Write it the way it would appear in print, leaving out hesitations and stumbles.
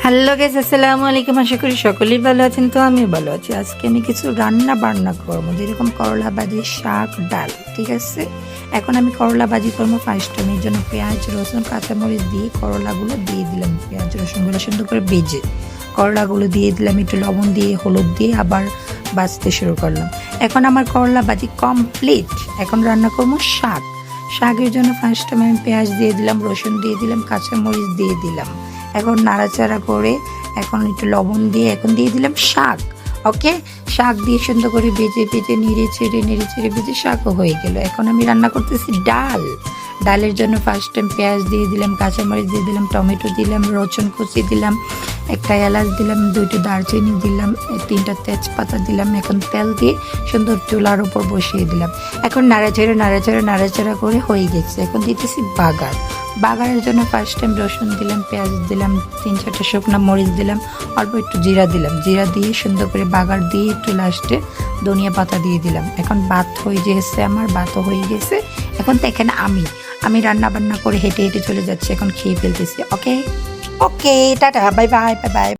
Hello guys, আসসালামু আলাইকুম। আশা করি সকলেই ভালো আছেন। তো আমিও ভালো আছি। আজকে আমি কিছু রান্না বান্না করবো, যেরকম করলা ভাজি, শাক, ডাল। ঠিক আছে, এখন আমি করলা ভাজি করবো। ফার্স্ট আমি এর জন্য পেঁয়াজ, রসুন, কাঁচামরিচ দিয়ে করলাগুলো দিয়ে দিলাম। পেঁয়াজ রসুনগুলো সুন্দর করে ভেজে করলাগুলো দিয়ে দিলাম, একটু লবণ দিয়ে, হলুদ দিয়ে আবার ভাজতে শুরু করলাম। এখন আমার করলা ভাজি কমপ্লিট। এখন রান্না করবো শাক। শাকের জন্য ফার্স্ট আমি পেঁয়াজ দিয়ে দিলাম, রসুন দিয়ে দিলাম, কাঁচামরিচ দিয়ে দিলাম। এখন নাড়াচাড়া করে এখন একটু লবণ দিয়ে এখন দিয়ে দিলাম শাক। ওকে, শাক দিয়ে সুন্দর করে ভেজে ভেজে নেড়ে ছেড়ে ভেজে শাকও হয়ে গেল। এখন আমি রান্না করতেছি ডাল। ডালের জন্য ফার্স্ট টাইম পেঁয়াজ দিয়ে দিলাম, কাঁচামরিচ দিয়ে দিলাম, টমেটো দিলাম, রসুন কুচি দিলাম, একটা এলাচ দিলাম, দুইটা দারচিনি দিলাম, তিনটা তেজপাতা দিলাম। এখন তেল দিয়ে সুন্দর চুলার উপর বসিয়ে দিলাম। এখন নাড়াচাড়া করে হয়ে গেছে। এখন দিতেছি বাগারের জন্য ফার্স্ট টাইম রসুন দিলাম, পেঁয়াজ দিলাম, 3-4টা শুকনো মরিচ দিলাম, অল্প একটু জিরা দিলাম। জিরা দিয়ে সুন্দর করে বাগার দিয়ে একটু লাস্টে ধনিয়া পাতা দিয়ে দিলাম। এখন ভাত হয়ে গেছে, আমার ভাতও হয়ে গেছে। এখন দেখেন আমি রান্না বান্না করে হেঁটে হেঁটে চলে যাচ্ছি, এখন খেয়ে ফেলতেছি। ওকে, টাটা, বাই বাই।